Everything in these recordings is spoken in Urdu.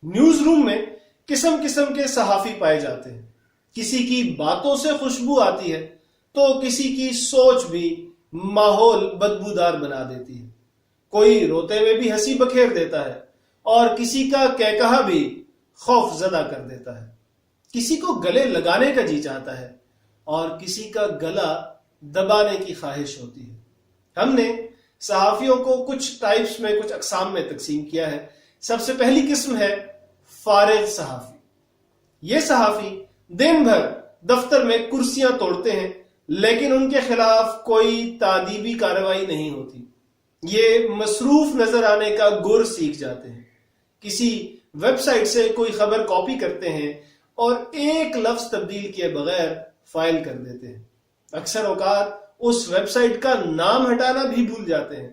نیوز روم میں قسم قسم کے صحافی پائے جاتے ہیں. کسی کی باتوں سے خوشبو آتی ہے تو کسی کی سوچ بھی ماحول بدبودار بنا دیتی ہے. کوئی روتے ہوئے بھی ہنسی بکھیر دیتا ہے اور کسی کا کہا بھی خوف زدہ کر دیتا ہے. کسی کو گلے لگانے کا جی چاہتا ہے اور کسی کا گلا دبانے کی خواہش ہوتی ہے. ہم نے صحافیوں کو کچھ ٹائپس میں، کچھ اقسام میں تقسیم کیا ہے. سب سے پہلی قسم ہے فارغ صحافی. یہ صحافی دن بھر دفتر میں کرسیاں توڑتے ہیں لیکن ان کے خلاف کوئی تادیبی کارروائی نہیں ہوتی. یہ مصروف نظر آنے کا گر سیکھ جاتے ہیں. کسی ویب سائٹ سے کوئی خبر کاپی کرتے ہیں اور ایک لفظ تبدیل کیے بغیر فائل کر دیتے ہیں. اکثر اوقات اس ویب سائٹ کا نام ہٹانا بھی بھول جاتے ہیں.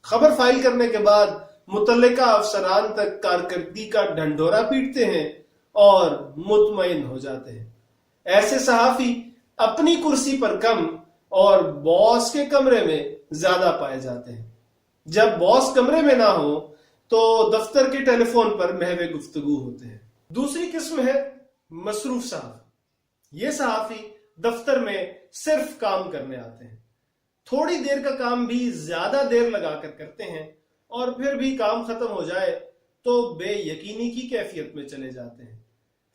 خبر فائل کرنے کے بعد متعلقہ افسران تک کارکردگی کا ڈھنڈورا پیٹتے ہیں اور مطمئن ہو جاتے ہیں. ایسے صحافی اپنی کرسی پر کم اور باس کے کمرے میں زیادہ پائے جاتے ہیں. جب باس کمرے میں نہ ہو تو دفتر کے ٹیلی فون پر محو گفتگو ہوتے ہیں. دوسری قسم ہے مصروف صحافی. یہ صحافی دفتر میں صرف کام کرنے آتے ہیں. تھوڑی دیر کا کام بھی زیادہ دیر لگا کر کرتے ہیں اور پھر بھی کام ختم ہو جائے تو بے یقینی کی کیفیت میں چلے جاتے ہیں.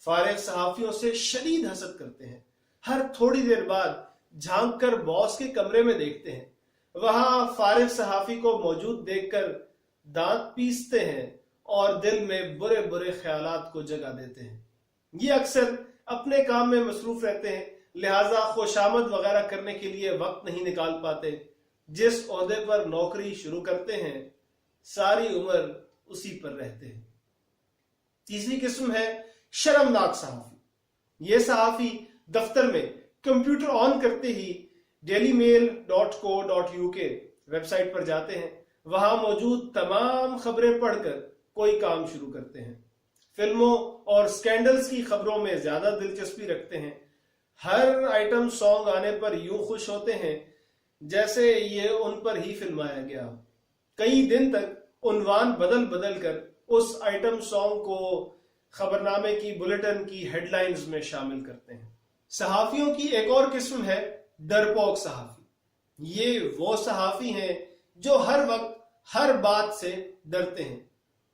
فارغ صحافیوں سے شدید حسد کرتے ہیں. ہر تھوڑی دیر بعد جھانک کر باس کے کمرے میں دیکھتے ہیں. وہاں فارغ صحافی کو موجود دیکھ کر دانت پیستے ہیں اور دل میں برے برے خیالات کو جگہ دیتے ہیں. یہ اکثر اپنے کام میں مصروف رہتے ہیں، لہٰذا خوشامد وغیرہ کرنے کے لیے وقت نہیں نکال پاتے. جس عہدے پر نوکری شروع کرتے ہیں ساری عمر اسی پر رہتے ہیں. تیسری قسم ہے شرمناک صحافی. یہ صحافی دفتر میں کمپیوٹر آن کرتے ہی dailymail.co.uk ویب سائٹ پر جاتے ہیں. وہاں موجود تمام خبریں پڑھ کر کوئی کام شروع کرتے ہیں. فلموں اور سکینڈلز کی خبروں میں زیادہ دلچسپی رکھتے ہیں. ہر آئٹم سانگ آنے پر یوں خوش ہوتے ہیں جیسے یہ ان پر ہی فلمایا گیا. کئی دن تک عنوان بدل بدل کر اس آئٹم سانگ کو خبرنامے کی بلیٹن کی ہیڈ لائنز میں شامل کرتے ہیں. صحافیوں کی ایک اور قسم ہے ڈرپوک صحافی. یہ وہ صحافی ہیں جو ہر وقت ہر بات سے ڈرتے ہیں.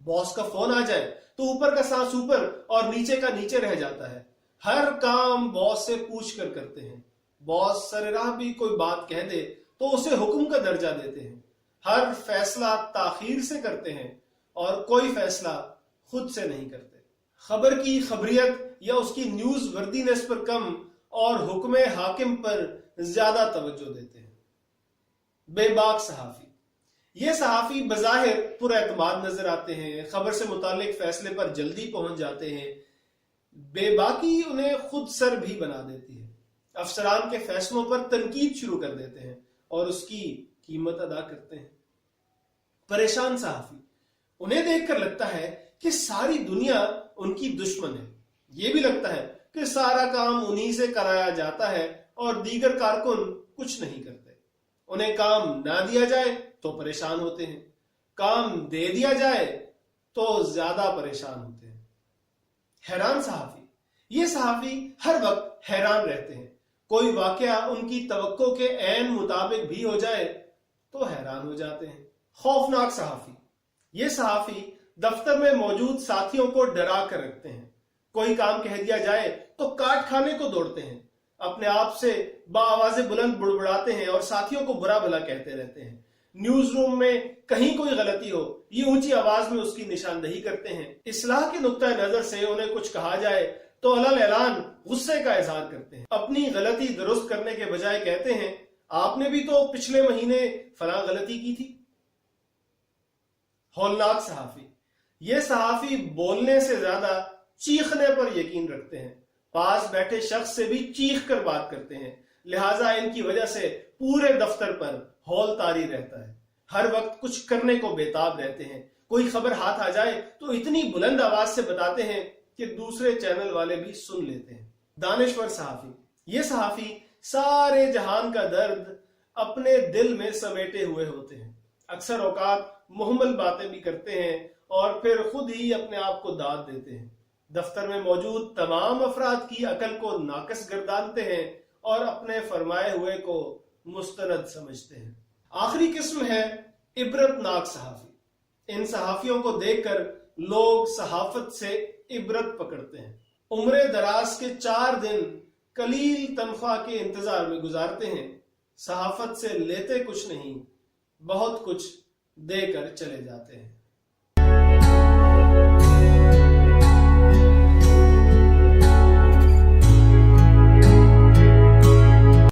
باس کا فون آ جائے تو اوپر کا سانس اوپر اور نیچے کا نیچے رہ جاتا ہے. ہر کام باس سے پوچھ کر کرتے ہیں. باس سر راہ بھی کوئی بات کہہ دے تو اسے حکم کا درجہ دیتے ہیں. ہر فیصلہ تاخیر سے کرتے ہیں اور کوئی فیصلہ خود سے نہیں کرتے. خبر کی خبریت یا اس کی نیوز وردینس پر کم اور حکم حاکم پر زیادہ توجہ دیتے ہیں. بے باک صحافی. یہ صحافی بظاہر پر اعتماد نظر آتے ہیں، خبر سے متعلق فیصلے پر جلدی پہنچ جاتے ہیں. بے باکی انہیں خود سر بھی بنا دیتی ہے. افسران کے فیصلوں پر تنقید شروع کر دیتے ہیں اور اس کی قیمت ادا کرتے ہیں. پریشان صحافی. انہیں دیکھ کر لگتا ہے کہ ساری دنیا ان کی دشمن ہے. یہ بھی لگتا ہے کہ سارا کام انہی سے کرایا جاتا ہے اور دیگر کارکن کچھ نہیں کرتے. انہیں کام نہ دیا جائے تو پریشان ہوتے ہیں، کام دے دیا جائے تو زیادہ پریشان ہوتے ہیں. حیران صحافی. یہ صحافی ہر وقت حیران رہتے ہیں. کوئی واقعہ ان کی توقع کے عین مطابق بھی ہو جائے تو حیران ہو جاتے ہیں. خوفناک صحافی. یہ صحافی دفتر میں موجود ساتھیوں کو ڈرا کر رکھتے ہیں. کوئی کام کہہ دیا جائے تو کاٹ کھانے کو دوڑتے ہیں. اپنے آپ سے بآواز بلند بڑبڑاتے ہیں اور ساتھیوں کو برا بھلا کہتے رہتے ہیں. نیوز روم میں کہیں کوئی غلطی ہو یہ اونچی آواز میں اس کی نشاندہی کرتے ہیں. اصلاح کے نقطہ نظر سے انہیں کچھ کہا جائے تو علل اعلان غصے کا اظہار کرتے ہیں. اپنی غلطی درست کرنے کے بجائے کہتے ہیں آپ نے بھی تو پچھلے مہینے فلاں غلطی کی تھی. ہولناک صحافی. یہ صحافی بولنے سے زیادہ چیخنے پر یقین رکھتے ہیں. پاس بیٹھے شخص سے بھی چیخ کر بات کرتے ہیں، لہٰذا ان کی وجہ سے پورے دفتر پر ہول طاری رہتا ہے. ہر وقت کچھ کرنے کو بےتاب رہتے ہیں. کوئی خبر ہاتھ آ جائے تو اتنی بلند آواز سے بتاتے ہیں کہ دوسرے چینل والے بھی سن لیتے ہیں. دانشور صحافی. یہ صحافی سارے جہان کا درد اپنے دل میں سمیٹے ہوئے ہوتے ہیں. اکثر اوقات محمل باتیں بھی کرتے ہیں اور پھر خود ہی اپنے آپ کو داد دیتے ہیں، دفتر میں موجود تمام افراد کی عقل کو ناقص گردانتے ہیں اور اپنے فرمائے ہوئے کو مستند سمجھتے ہیں۔ آخری قسم ہے عبرت ناک صحافی۔ ان صحافیوں کو دیکھ کر لوگ صحافت سے عبرت پکڑتے ہیں، عمر دراز کے 4 دن قلیل تنخواہ کے انتظار میں گزارتے ہیں، صحافت سے لیتے کچھ نہیں، بہت کچھ دے کر چلے جاتے ہیں۔